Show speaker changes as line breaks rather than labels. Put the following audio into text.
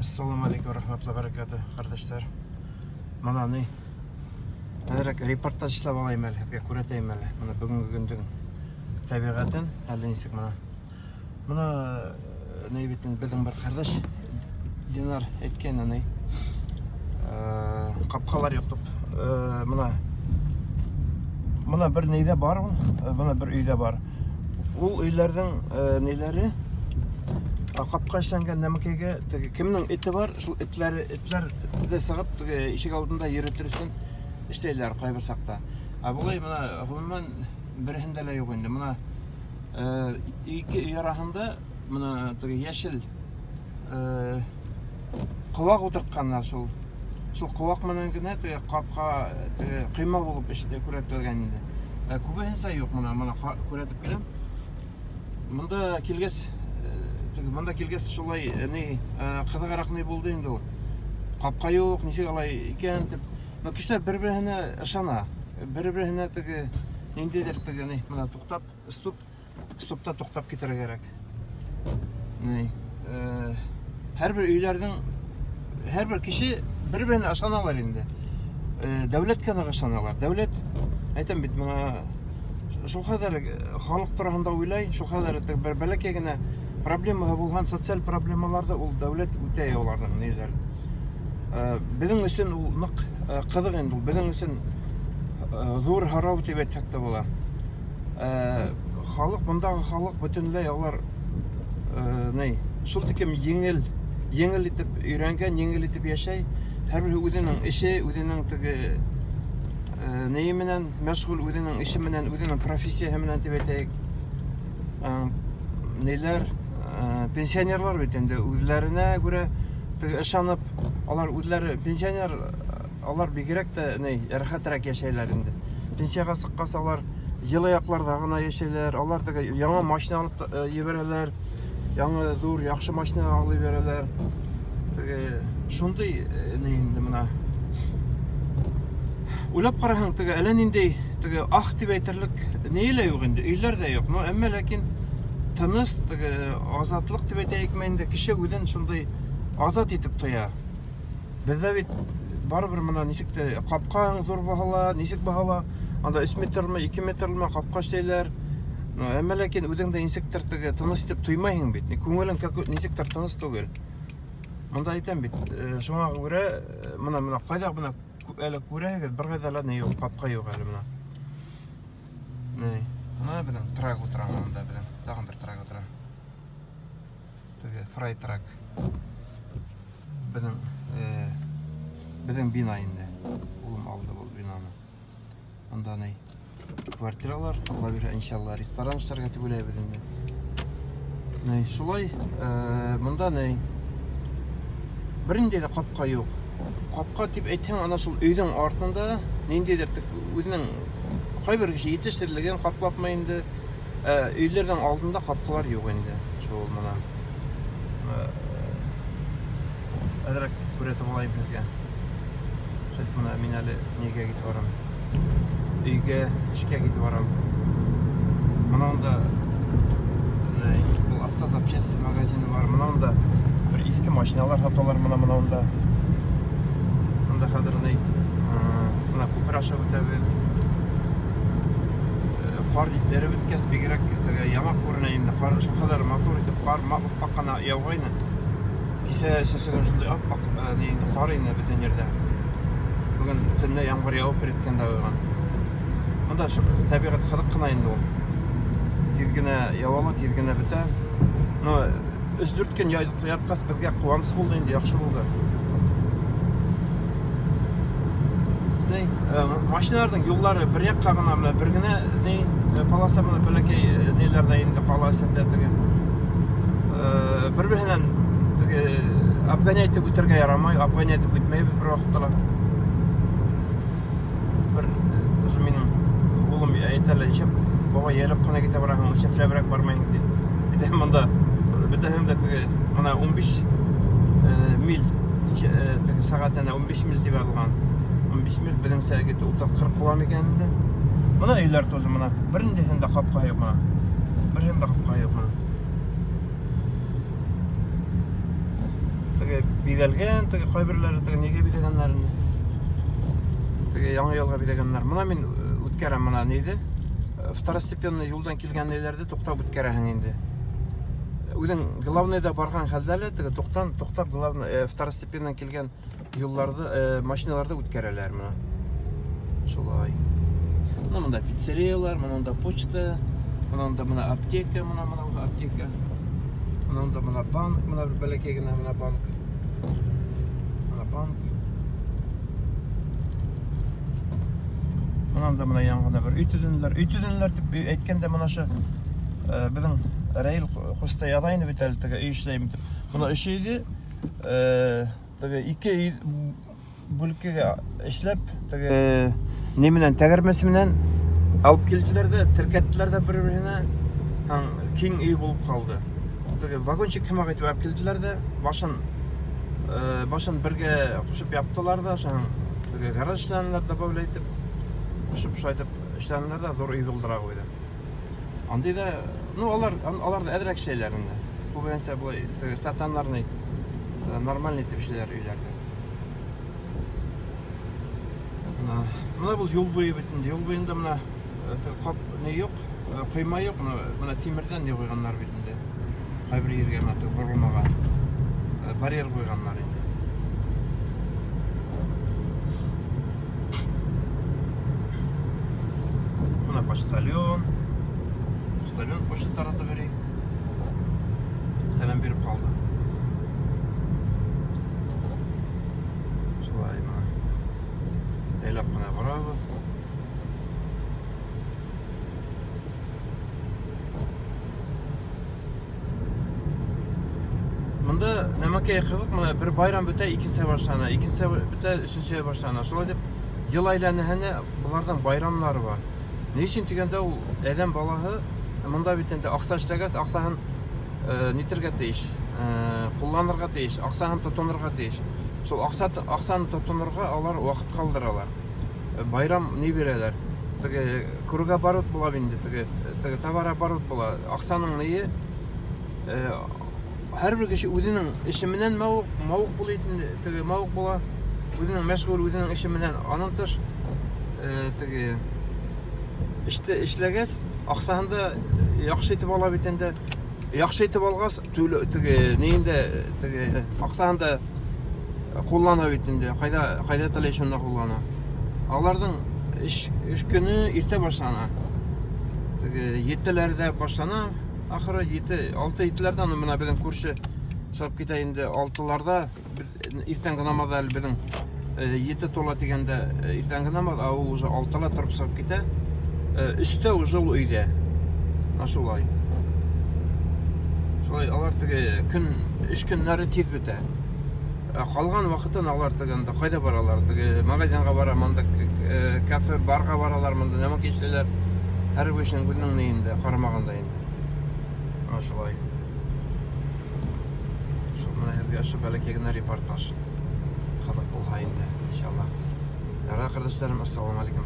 Assalamu alaikum rahmetullahi barakatuh kardeşler. Mana ne? Әзірәк репортаж жасап алайын әлі, күретейін әлі. Мына бүгінгі күндің табиғатын әлі несек мына. Мына не бетін біздің бір қардаш Динар еткен не? Қапқалар yoқтып. Мына бір нейде бар, мына бір үйде бар. Ол үйлердің нелері қапқа işlenген нәмекеге кімнің еті бар, сол етлер де сығып ишік алдында үйретірсін İşteyler kaybersakta. Abulay bana hemen birinde yok indi. Bana iki yarahında bana yeşil kuvak oturtkanlar sol kuvak menan gene kapka kıyma bulup işte kurettirgende. Kuba hensa yok bana kuretip bilen. Mında kilges şolay ne kızıgarak ne buldu indi o. Kapka yok, nesi alay iken kişiler birbirine ışana, birbirine nendedir ne, bana toktap, stopta toktap gitere gerek. Ne, her bir öylerden, her bir kişi birbirine aşanalar indi. Devlet kanı aşanalar. Devlet, ayten bit bana şu kadar halk tarafında uylay, şu kadar belki gene problema bulgan sosyal problemalarda ol devlet ütey olardan neler. Bizim için o kızık indi. Bizim için zor harap diye tekte bola. Halk bunda halk bütünlüğü onlar ne? Şul dikim yengil itip öğrengen, yengil itip yaşay. Her bir udinin işi, udinin neyiminen meşgul, udinin işiminen, udinin profesya heminen tibetek. Neler pensionerlar bitende udlarına göre ışanıp alар үзләре пенсионер алар бигрәк тә рәхәтрәк яшәйләр инде. Пенсияга сыккаса алар елы якларда гына яшәйләр. Алар яңа машина алып ебәрәләр. Яңа зур яхшы машина алып берәләр. Шундый инде менә. Уйлап караһаң, әллә нинди ах дип әйтерлек неле юк инде. Өйләр дә юк. Әмма ләкин тыныс, азатлык дип әйтәйек инде. Кеше үзен шундый азат итеп тоя. Bizde bit baribir mana nisikte kapka zor bahala, nisik bahala. Anda 3 metrmi, 2 metrmi kapka şeyler. Ama lakin özüngde insekler tınыс itip tuymayın bit. Көңелең nisikler tınыс түгел. Монда әйтәм бит. Шуңа күрә мына кайда мына әле күрәгез бер кайда не юк, капка юк әле мына. Не, мына безнең трак утыра монда безнең. Тагын бер трак утыра. Фрай трак. Bizim bina indi. Oğlum aldı bu binanı. Onda ne? Kvartiralar. Allah bilir inşallah restoran işlergati böyle bilindi. Ne? Şulay. Bunda ne? Birinde de kapka yok. Kapka tip eten ana şul öyden artında nendedir? Özünün kayber kişi yetiştirilgen kaplapmayındı. Öylerden altında kapkalar yok indi. Şol mana. Әзірәк көретіп алайын бірге. Мына мен әлі неге кетіп барам. Үйге, ішке кетіп барам. Мынауында бұл автозапчасть магазины бар. Мынауында бір ескі машиналар саталар мынауында. Мында қазір мына көпір аша өтәбі. Қар әрі өткәс бигерәк ямақ көрінейін. Şu kadar мотор етіп қар баққана яуғайны. Kise sesegen şunday appak qarayna biten yerde. Bugün tünne yağmur yağıp beretken dağıgan. Onda şu tabiat qadıq qına indi ol. Tirgine yavalı, tirgine bite. No üzdürtken yatqas bizge quvonç boldu indi, yaxşı boldu. Maşinalardan yolları bir yakka gına birgine palasa mına bölekey nelerde indi palasında bir-birinden Afganiyatı bütürge yaramay, Afganiyatı bütmeyi bir vaxtlar. Bir benim oğlum aytarlar işep, baba yelip qana gete barahan, işep şabrak barmayın dedi. Bir de mında, bir de hem de mana 15 mil, saatine 15 mil diye algan. 15 mil bizim saatete uta 40 km ekende. Mana evler tozu mana, birinde hem de kapka yok mana. Bir hem de kapka yok mana. теге биделген, теге кайберләре теге нигә бидегәннәрен. Теге яңа ялга бидегәннәр. Моны мин үткәрәм моны нидә? Второстепенный юлдан килгәннәрләрдә туктап үткәрәһең инде. Үзең главныйда барган хәлдә теге туктап главный второстепенный килгән юлларда, машиналарда үткәрәләр моны. Шулай. Монда пиццериялар, монда почта, монда аптека, монда аптека. Монда банк, монда бәләкәй генә банк. Банк. Монда яңгына бер үй төзүнеләр дип әйткәндә монашы безнең Раил Хустай адайны бит әле теге үй эшләйм дип. Моны эш иде. Теге ике бүлеккә эшләп, теге неменән тәгәрмәсе менән алып килделәр дә, теркәттеләр дә бер-беренә. Киң үй булып калды. Теге вагончик кемәгә итеп алып килделәр дә, башын бергә кушып яптылар да, теге гараж эшләнеләр добавлять итеп, кушып шайтып эшләнеләр дә, зур үй булдыра куйды. Андый да, алар да әдрәк шәйләр инде. Күбенсә булай теге стационарный нормальный итеп эшләр өйләрдә. Моны бу юл буе бит инде. Юл буенда моны кап не юк, койма юк, моны тимердән куйганнар бит инде. Кайбер ергә моны борылмага барьер куйганнар инде. Моны почтальон почта таратып бери. Сәлам биреп калды. Шулай моны. Әйләп кына барабыз. Монда нәмәкәй кызык, моны бер байрам бетә, икенче башлана, икенче бетә, өченче башлана. Шулай дип ел айланәһенә булардан байрамнары бар. Ни өчен дигәндә ул адәм балаһы монда бит инде акча эшләгәс, акчаһын нитергә тиеш, кулланырга тиеш, акчаһын тотынырга тиеш. Шул акчаны тотынырга алар вакыт калдыралар. Байрам ни бирәләр? Теге круга барут була инде, теге товар барут була. Акчаның ние һәрбер кеше үзенең эше менән мавык булый инде, теге мавык була. Үзенең мәшгуль, үзенең эше менән аның тыш теге эшләгәс, акчаһын да яхшы итеп ала бит инде. Яхшы итеп алгас, теге нинде теге акчаһын да куллана бит инде. Кайда теләй шунда куллана. Аларның эш көне иртә башлана. Теге 7ләрдә башлана, ахыры 6-7ләрдән менә безнең күрше чыгып китә инде 6ларда. Иртәнге намазда безнең 7 тола дигәндә иртәнге намаз, ул уже 6ла торып чыгып китә. Өстә уже ул өйдә. Шулай. Шулай алар теге эш көннәре тиз бетә. Калган вакытын алар тегендә кайда баралар? Теге магазинга бара, монда кафе, барга баралар, монда нәмә кичләр. Һәр кешенең үзенең нинде карамаганда инде. Шулай. Шуны һәргә бәләкәй генә репортаж кабат булһа инде, иншаллах. Ярар, кардәшләрем, ассаламу алейкум.